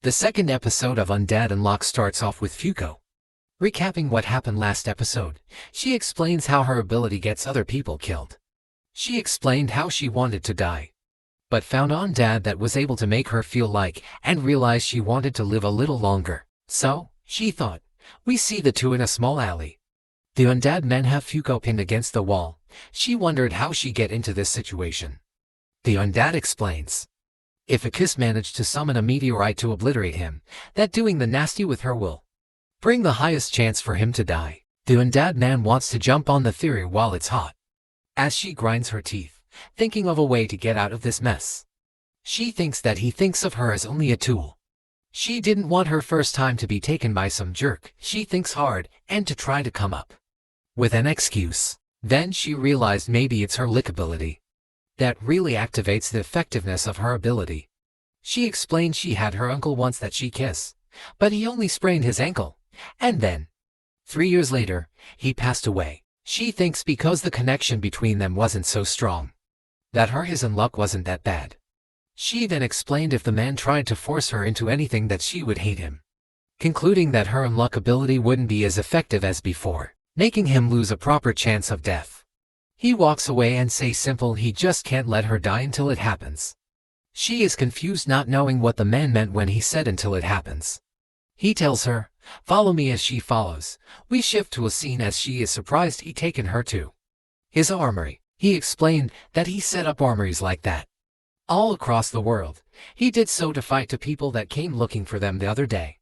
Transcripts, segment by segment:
The second episode of Undead Unluck starts off with Fuko. Recapping what happened last episode, she explains how her ability gets other people killed. She explained how she wanted to die, but found Undead that was able to make her feel like and realized she wanted to live a little longer. So, she thought, we see the two in a small alley. The undead men have Fuko pinned against the wall. She wondered how she get into this situation. The undead explains, if a kiss managed to summon a meteorite to obliterate him, that doing the nasty with her will bring the highest chance for him to die. The undead man wants to jump on the theory while it's hot. As she grinds her teeth, thinking of a way to get out of this mess. She thinks that he thinks of her as only a tool. She didn't want her first time to be taken by some jerk. She thinks hard and to try to come up with an excuse. Then she realized maybe it's her lick ability that really activates the effectiveness of her ability. She explained she had her uncle once that she kissed, but he only sprained his ankle, and then 3 years later, he passed away. She thinks because the connection between them wasn't so strong, that his unluck wasn't that bad. She then explained if the man tried to force her into anything that she would hate him, concluding that her unluck ability wouldn't be as effective as before, making him lose a proper chance of death. He walks away and says simple he just can't let her die until it happens. She is confused not knowing what the man meant when he said until it happens. He tells her, follow me as she follows. We shift to a scene as she is surprised he taken her to his armory. He explained that he set up armories like that all across the world. He did so to fight to people that came looking for them the other day.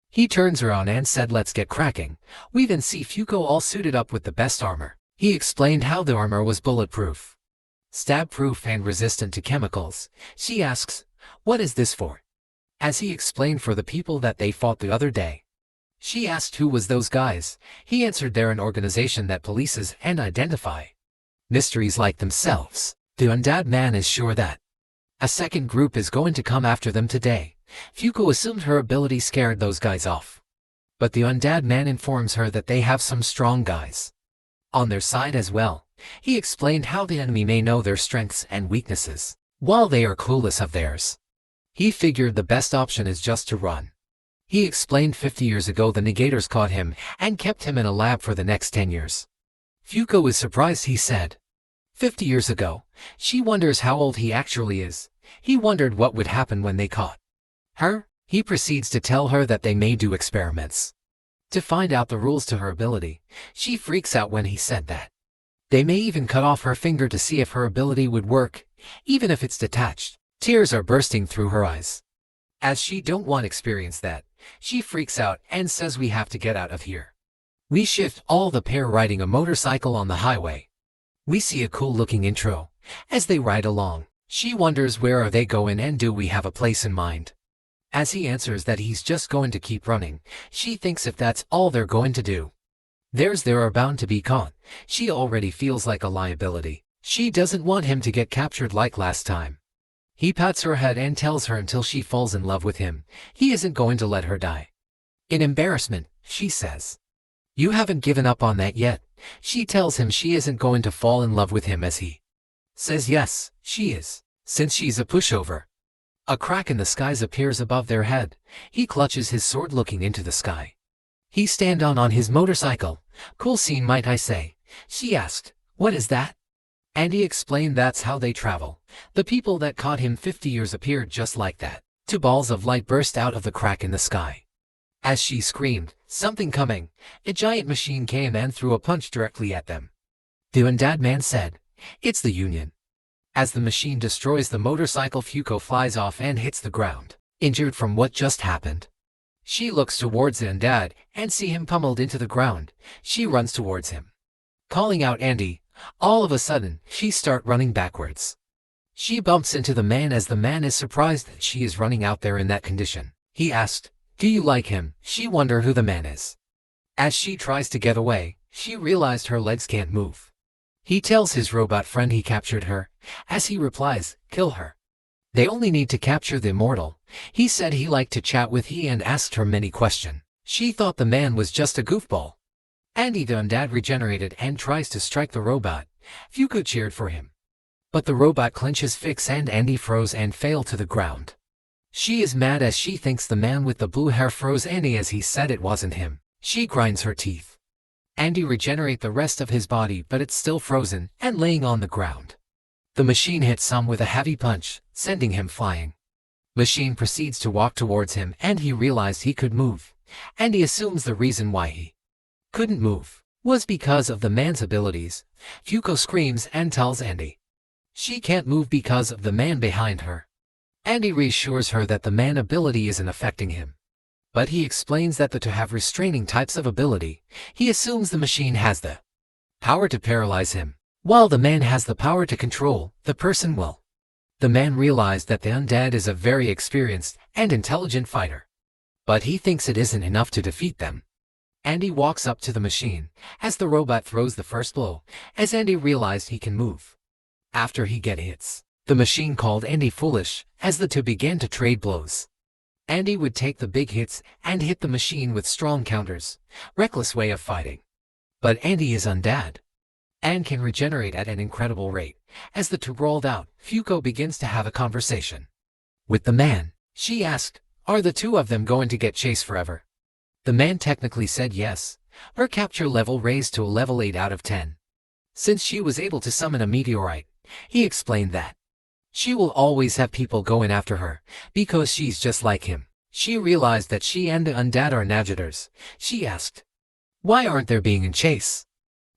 He turns around and said let's get cracking. We then see Fuko all suited up with the best armor. He explained how the armor was bulletproof, stab-proof and resistant to chemicals. She asks, what is this for? As he explained for the people that they fought the other day. She asked who was those guys. He answered they're an organization that polices and identify mysteries like themselves. The undead man is sure that a second group is going to come after them today. Fuko assumed her ability scared those guys off, but the undead man informs her that they have some strong guys on their side as well. He explained how the enemy may know their strengths and weaknesses, while they are clueless of theirs. He figured the best option is just to run. He explained 50 years ago the negators caught him and kept him in a lab for the next 10 years. Fuko is surprised. He said, 50 years ago. She wonders how old he actually is. He wondered what would happen when they caught her. He proceeds to tell her that they may do experiments to find out the rules to her ability. She freaks out when he said that. They may even cut off her finger to see if her ability would work, even if it's detached. Tears are bursting through her eyes. As she don't want to experience that, she freaks out and says we have to get out of here. We shift all the pair riding a motorcycle on the highway. We see a cool looking intro. As they ride along, she wonders where are they going and do we have a place in mind? As he answers that he's just going to keep running, she thinks if that's all they're going to do, they are bound to be caught. She already feels like a liability. She doesn't want him to get captured like last time. He pats her head and tells her until she falls in love with him, he isn't going to let her die. In embarrassment, she says, you haven't given up on that yet. She tells him she isn't going to fall in love with him as he says yes, she is, since she's a pushover. A crack in the skies appears above their head. He clutches his sword looking into the sky. He stand on his motorcycle. Cool scene might I say. She asked, what is that? And he explained that's how they travel. The people that caught him 50 years appeared just like that. 2 balls of light burst out of the crack in the sky. As she screamed, something coming, a giant machine came and threw a punch directly at them. The undead man said, it's the Union. As the machine destroys the motorcycle, Fuko flies off and hits the ground, injured from what just happened. She looks towards the undead and see him pummeled into the ground. She runs towards him, calling out Andy. All of a sudden, she starts running backwards. She bumps into the man as the man is surprised that she is running out there in that condition. He asked, do you like him? She wonders who the man is. As she tries to get away, she realized her legs can't move. He tells his robot friend he captured her. As he replies, kill her. They only need to capture the immortal. He said he liked to chat with he and asked her many questions. She thought the man was just a goofball. Andy the undead regenerated and tries to strike the robot. Fuko cheered for him, but the robot clenches fix and Andy froze and fell to the ground. She is mad as she thinks the man with the blue hair froze Andy as he said it wasn't him. She grinds her teeth. Andy regenerates the rest of his body, but it's still frozen and laying on the ground. The machine hits Sam with a heavy punch, sending him flying. Machine proceeds to walk towards him and he realized he could move. Andy assumes the reason why he couldn't move was because of the man's abilities. Fuko screams and tells Andy she can't move because of the man behind her. Andy reassures her that the man ability isn't affecting him. But he explains that to have restraining types of ability, he assumes the machine has the power to paralyze him, while the man has the power to control the person will. The man realized that the undead is a very experienced and intelligent fighter. But he thinks it isn't enough to defeat them. Andy walks up to the machine as the robot throws the first blow, as Andy realized he can move. After he gets hits, the machine called Andy foolish as the two began to trade blows. Andy would take the big hits and hit the machine with strong counters, reckless way of fighting. But Andy is undead and can regenerate at an incredible rate. As the two rolled out, Fuko begins to have a conversation with the man. She asked, "Are the two of them going to get chased forever?" The man technically said yes. Her capture level raised to a level 8 out of 10. Since she was able to summon a meteorite, he explained that she will always have people going after her, because she's just like him. She realized that she and the undead are navigators. She asked, "Why aren't they being in chase?"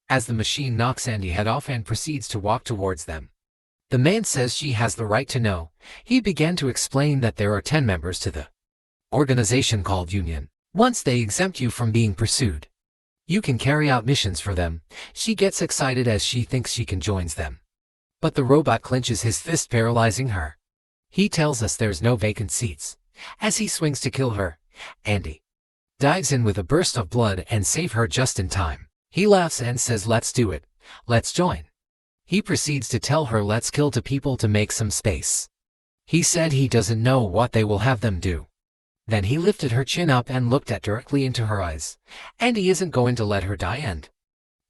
As the machine knocks Andy head off and proceeds to walk towards them. The man says she has the right to know. He began to explain that there are 10 members to the organization called Union. Once they exempt you from being pursued, you can carry out missions for them. She gets excited as she thinks she can join them. But the robot clenches his fist, paralyzing her. He tells us there's no vacant seats. As he swings to kill her, Andy dives in with a burst of blood and saves her just in time. He laughs and says, "Let's do it. Let's join." He proceeds to tell her let's kill 2 people to make some space. He said he doesn't know what they will have them do. Then he lifted her chin up and looked directly into her eyes. And he isn't going to let her die and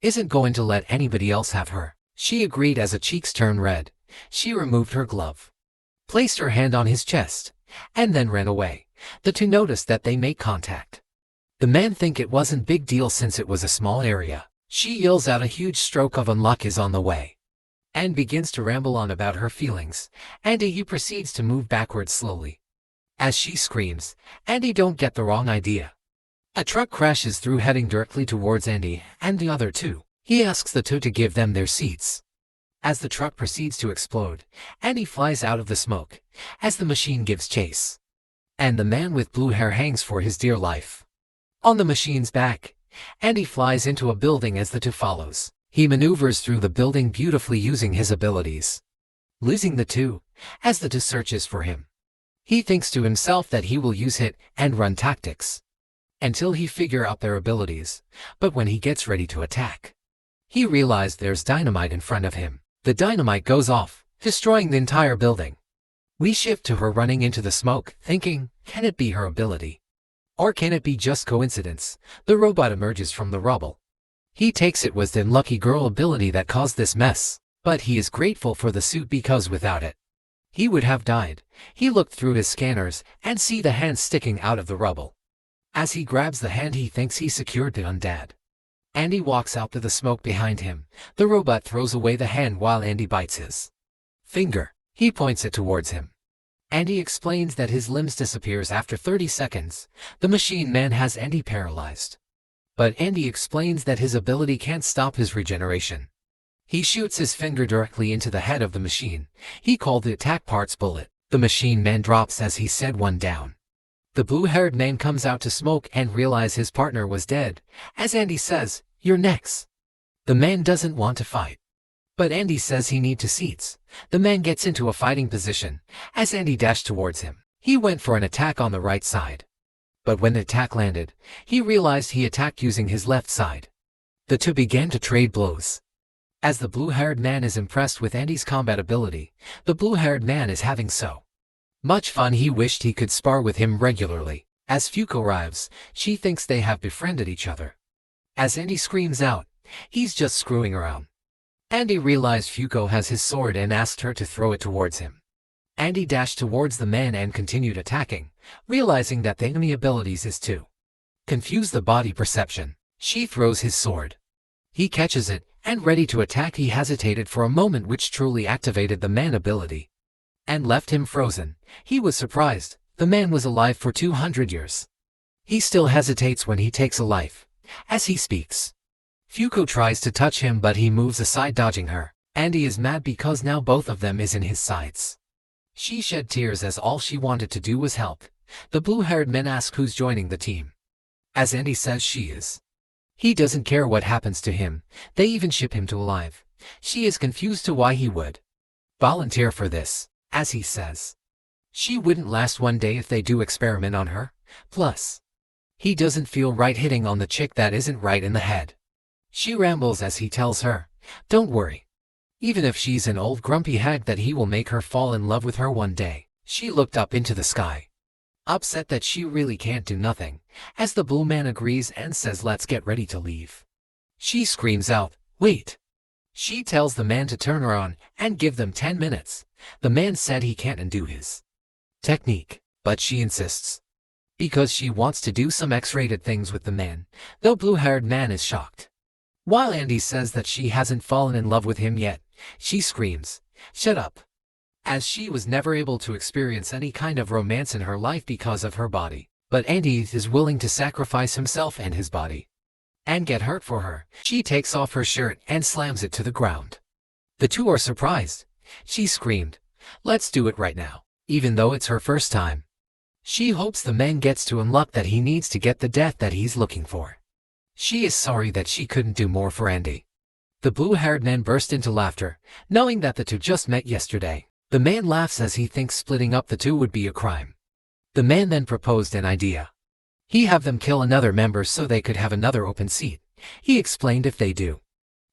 isn't going to let anybody else have her. She agreed as her cheeks turned red. She removed her glove, placed her hand on his chest, and then ran away. The two noticed that they made contact. The man think it wasn't big deal since it was a small area. She yells out a huge stroke of unluck is on the way, and begins to ramble on about her feelings. Andy he proceeds to move backwards slowly. As she screams, Andy don't get the wrong idea. A truck crashes through heading directly towards Andy and the other two. He asks the two to give them their seats. As the truck proceeds to explode, Andy flies out of the smoke as the machine gives chase. And the man with blue hair hangs for his dear life. On the machine's back, Andy flies into a building as the two follows. He maneuvers through the building beautifully using his abilities, losing the two as the two searches for him. He thinks to himself that he will use hit and run tactics until he figure out their abilities, but when he gets ready to attack, he realized there's dynamite in front of him. The dynamite goes off, destroying the entire building. We shift to her running into the smoke, thinking, can it be her ability? Or can it be just coincidence? The robot emerges from the rubble. He takes it was the unlucky girl ability that caused this mess, but he is grateful for the suit because without it, he would have died. He looked through his scanners and see the hand sticking out of the rubble. As he grabs the hand he thinks he secured the undead. Andy walks out to the smoke behind him. The robot throws away the hand while Andy bites his finger. He points it towards him. Andy explains that his limbs disappears after 30 seconds. The machine man has Andy paralyzed. But Andy explains that his ability can't stop his regeneration. He shoots his finger directly into the head of the machine. He called the attack parts bullet. The machine man drops as he said one down. The blue-haired man comes out to smoke and realize his partner was dead. As Andy says, "You're next." The man doesn't want to fight. But Andy says he needs 2 seats. The man gets into a fighting position. As Andy dashed towards him, he went for an attack on the right side. But when the attack landed, he realized he attacked using his left side. The two began to trade blows. As the blue-haired man is impressed with Andy's combat ability, the blue-haired man is having so much fun he wished he could spar with him regularly. As Fuko arrives, she thinks they have befriended each other. As Andy screams out, he's just screwing around. Andy realized Fuko has his sword and asked her to throw it towards him. Andy dashed towards the man and continued attacking, realizing that the enemy abilities is to confuse the body perception. She throws his sword. He catches it, and ready to attack he hesitated for a moment, which truly activated the man ability and left him frozen. He was surprised. The man was alive for 200 years. He still hesitates when he takes a life. As he speaks, Fuko tries to touch him, but he moves aside, dodging her. Andy is mad because now both of them is in his sights. She shed tears as all she wanted to do was help. The blue-haired men ask who's joining the team. As Andy says she is. He doesn't care what happens to him. They even ship him to alive. She is confused to why he would volunteer for this. As he says, she wouldn't last one day if they do experiment on her. Plus, he doesn't feel right hitting on the chick that isn't right in the head. She rambles as he tells her, don't worry. Even if she's an old grumpy hag, that he will make her fall in love with her one day. She looked up into the sky, upset that she really can't do nothing, as the blue man agrees and says let's get ready to leave. She screams out, wait. She tells the man to turn her on and give them 10 minutes. The man said he can't undo his technique, but she insists because she wants to do some X-rated things with the man. The blue-haired man is shocked. While Andy says that she hasn't fallen in love with him yet, she screams, shut up, as she was never able to experience any kind of romance in her life because of her body. But Andy is willing to sacrifice himself and his body and get hurt for her. She takes off her shirt and slams it to the ground. The two are surprised. She screamed, let's do it right now, even though it's her first time. She hopes the man gets to unlock that he needs to get the death that he's looking for. She is sorry that she couldn't do more for Andy. The blue-haired man burst into laughter, knowing that the two just met yesterday. The man laughs as he thinks splitting up the two would be a crime. The man then proposed an idea. He have them kill another member so they could have another open seat. He explained if they do,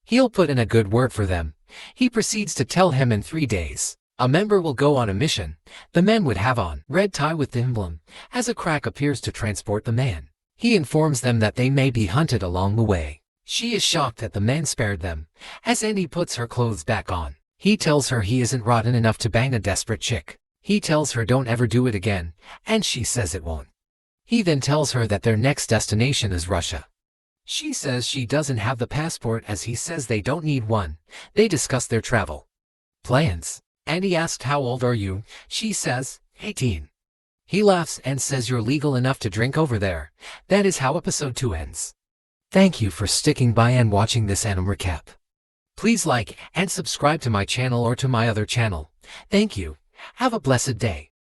he'll put in a good word for them. He proceeds to tell him in 3 days, a member will go on a mission. The man would have on red tie with the emblem, as a crack appears to transport the man. He informs them that they may be hunted along the way. She is shocked that the man spared them. As Andy puts her clothes back on, he tells her he isn't rotten enough to bang a desperate chick. He tells her don't ever do it again, and she says it won't. He then tells her that their next destination is Russia. She says she doesn't have the passport, as he says they don't need one. They discuss their travel plans. Andy asked how old are you? She says, 18. He laughs and says you're legal enough to drink over there. That is how episode 2 ends. Thank you for sticking by and watching this anime recap. Please like and subscribe to my channel or to my other channel. Thank you. Have a blessed day.